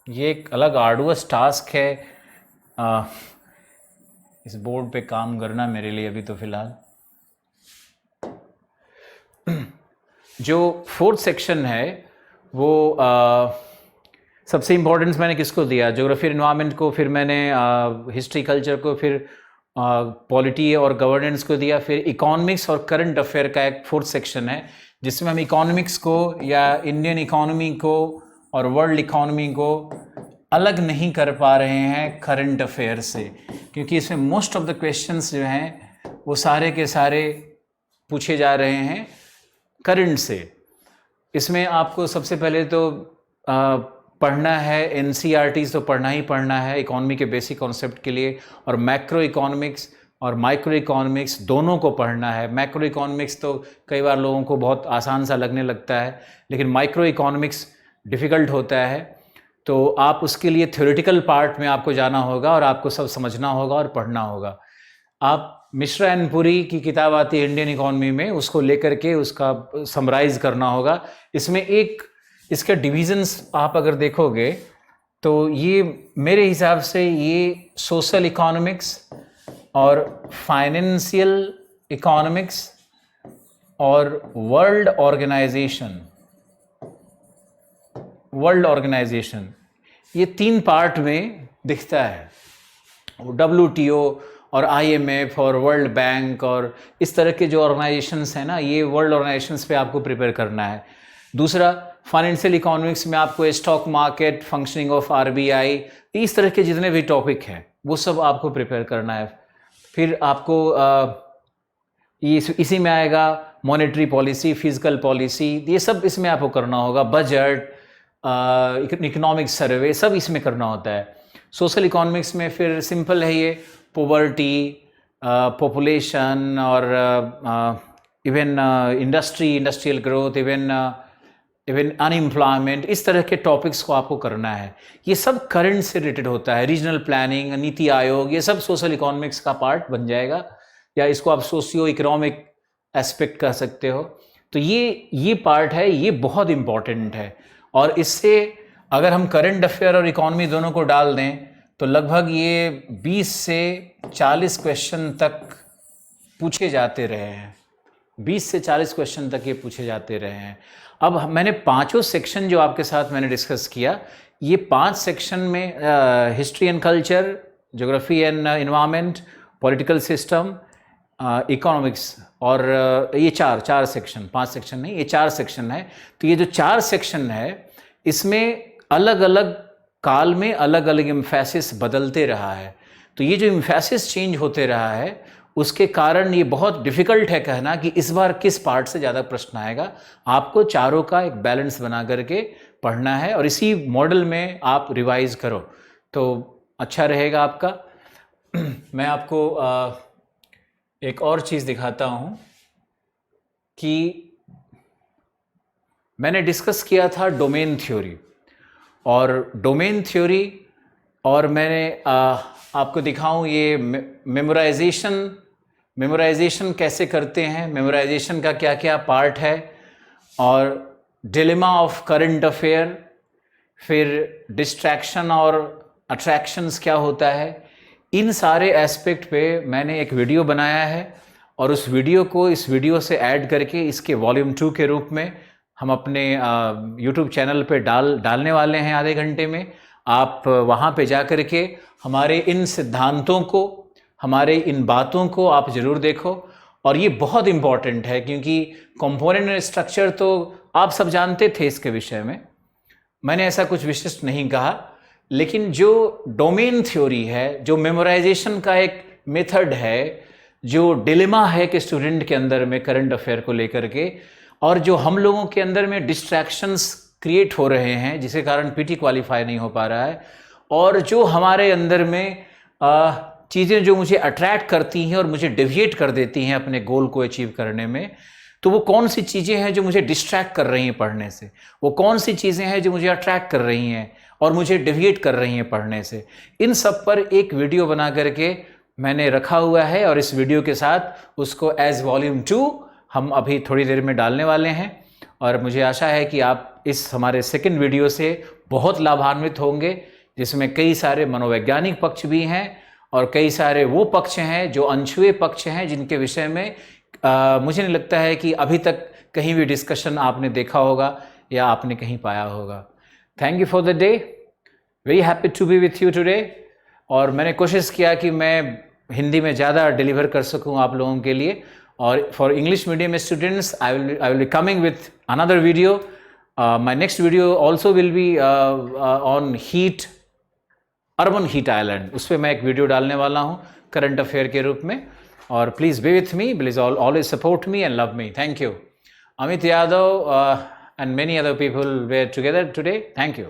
एक अलग आर्डुअस टास्क है इस बोर्ड पे काम करना मेरे लिए अभी तो फिलहाल। जो 4th सेक्शन है वो सबसे इम्पोर्टेंस मैंने किसको दिया, ज्योग्राफी एनवायरनमेंट को, फिर मैंने हिस्ट्री कल्चर को, फिर पॉलिटी और गवर्नेंस को दिया, फिर इकोनॉमिक्स और करंट अफेयर का एक 4th सेक्शन है जिसमें हम इकोनॉमिक्स को या इंडियन इकोनॉमी को और वर्ल्ड इकोनॉमी को अलग नहीं कर पा रहे हैं करंट अफेयर से, क्योंकि इसमें मोस्ट ऑफ द क्वेश्चंस जो हैं वो सारे के सारे पूछे जा रहे हैं करंट से। इसमें आपको सबसे पहले तो पढ़ना है एनसीईआरटीज़, तो पढ़ना ही पढ़ना है इकोनॉमी के बेसिक कॉन्सेप्ट के लिए, और मैक्रो इकोनॉमिक्स और माइक्रो इकोनॉमिक्स दोनों को पढ़ना है। मैक्रो इकोनॉमिक्स तो कई बार लोगों को बहुत आसान सा लगने लगता है, लेकिन माइक्रो इकोनॉमिक्स डिफ़िकल्ट होता है। तो आप उसके लिए थ्योरेटिकल पार्ट में आपको जाना होगा और आपको सब समझना होगा और पढ़ना होगा। आप मिश्रा एंड पुरी की किताब आती है इंडियन इकोनॉमी में, उसको लेकर के उसका समराइज करना होगा। इसमें एक इसका डिविजन्स आप अगर देखोगे तो ये मेरे हिसाब से ये सोशल इकोनॉमिक्स और फाइनेंशियल इकोनॉमिक्स और वर्ल्ड ऑर्गेनाइजेशन ये 3 पार्ट में दिखता है। WTO और IMF और वर्ल्ड बैंक और इस तरह के जो ऑर्गेनाइजेशंस हैं ना, ये वर्ल्ड ऑर्गेनाइजेशंस पे आपको प्रिपेयर करना है। दूसरा फाइनेंशियल इकोनॉमिक्स में आपको stock market, functioning of RBI, इस तरह के जितने भी टॉपिक हैं वो सब आपको प्रिपेयर करना है। फिर आपको इसी में आएगा मॉनेटरी पॉलिसी, फिजिकल पॉलिसी, ये सब इसमें आपको करना होगा। बजट, इकोनॉमिक सर्वे, सब इसमें करना होता है। सोशल इकोनॉमिक्स में फिर सिंपल है ये पॉवर्टी, पॉपुलेशन और even industrial growth, even unemployment, इस तरह के टॉपिक्स को आपको करना है। ये सब करंट से रिलेटेड होता है। रीजनल प्लानिंग, नीति आयोग, ये सब सोशल इकोनॉमिक्स का पार्ट बन जाएगा, या इसको आप सोशियो इकोनॉमिक एस्पेक्ट कह सकते हो। तो ये पार्ट है, ये बहुत इम्पॉर्टेंट है। और इससे अगर हम करंट अफेयर और इकोनॉमी दोनों को डाल दें तो लगभग ये 20 से 40 क्वेश्चन तक पूछे जाते रहे हैं। 20 से 40 क्वेश्चन तक ये पूछे जाते रहे हैं। अब मैंने 5 सेक्शन जो आपके साथ मैंने डिस्कस किया, ये 5 सेक्शन में history and culture, geography and environment, political system, economics, और ये चार सेक्शन, 5 सेक्शन नहीं, ये 4 सेक्शन है। तो ये जो 4 सेक्शन है इसमें अलग अलग काल में अलग अलग एम्फेसिस बदलते रहा है। तो ये जो एम्फेसिस चेंज होते रहा है उसके कारण ये बहुत डिफ़िकल्ट है कहना कि इस बार किस पार्ट से ज़्यादा प्रश्न आएगा। आपको चारों का एक बैलेंस बना करके पढ़ना है और इसी मॉडल में आप रिवाइज करो तो अच्छा रहेगा आपका। मैं आपको एक और चीज़ दिखाता हूँ कि मैंने डिस्कस किया था डोमेन थ्योरी, और डोमेन थ्योरी, और मैंने आपको दिखाऊं ये मेमोराइजेशन कैसे करते हैं, मेमोराइजेशन का क्या क्या पार्ट है, और डिलेमा ऑफ करंट अफेयर, फिर डिस्ट्रैक्शन और अट्रैक्शंस क्या होता है, इन सारे एस्पेक्ट पे मैंने एक वीडियो बनाया है और उस वीडियो को इस वीडियो से ऐड करके इसके वॉल्यूम 2 के रूप में हम अपने यूट्यूब चैनल पे डालने वाले हैं आधे घंटे में। आप वहाँ पे जा कर के हमारे इन सिद्धांतों को, हमारे इन बातों को आप ज़रूर देखो। और ये बहुत इम्पॉर्टेंट है क्योंकि कंपोनेंट स्ट्रक्चर तो आप सब जानते थे इसके विषय में, मैंने ऐसा कुछ विशिष्ट नहीं कहा, लेकिन जो डोमेन थ्योरी है, जो मेमोराइजेशन का एक मेथड है, जो डिलेमा है कि स्टूडेंट के अंदर में करंट अफेयर को लेकर के, और जो हम लोगों के अंदर में डिस्ट्रैक्शंस क्रिएट हो रहे हैं जिसके कारण पीटी क्वालिफाई नहीं हो पा रहा है, और जो हमारे अंदर में चीज़ें जो मुझे अट्रैक्ट करती हैं और मुझे डेविएट कर देती हैं अपने गोल को अचीव करने में, तो वो कौन सी चीज़ें हैं जो मुझे डिस्ट्रैक्ट कर रही हैं पढ़ने से, वो कौन सी चीज़ें हैं जो मुझे अट्रैक्ट कर रही हैं और मुझे डेविएट कर रही हैं पढ़ने से, इन सब पर एक वीडियो बना करके मैंने रखा हुआ है। और इस वीडियो के साथ उसको एज वॉल्यूम 2 हम अभी थोड़ी देर में डालने वाले हैं। और मुझे आशा है कि आप इस हमारे सेकंड वीडियो से बहुत लाभान्वित होंगे, जिसमें कई सारे मनोवैज्ञानिक पक्ष भी हैं और कई सारे वो पक्ष हैं जो अनछुए पक्ष हैं, जिनके विषय में मुझे नहीं लगता है कि अभी तक कहीं भी डिस्कशन आपने देखा होगा या आपने कहीं पाया होगा। Thank you for the day, very happy to be with you today. और मैंने कोशिश किया कि मैं हिंदी में ज़्यादा डिलीवर कर सकूं आप लोगों के लिए। और for English medium students I will be coming with another video. My next video also will be on heat, urban heat island, उस पर मैं एक वीडियो डालने वाला हूँ करंट अफेयर के रूप में। और please be with me, please always support me and love me. Thank you. Amit Yadav and many other people were together today. Thank you.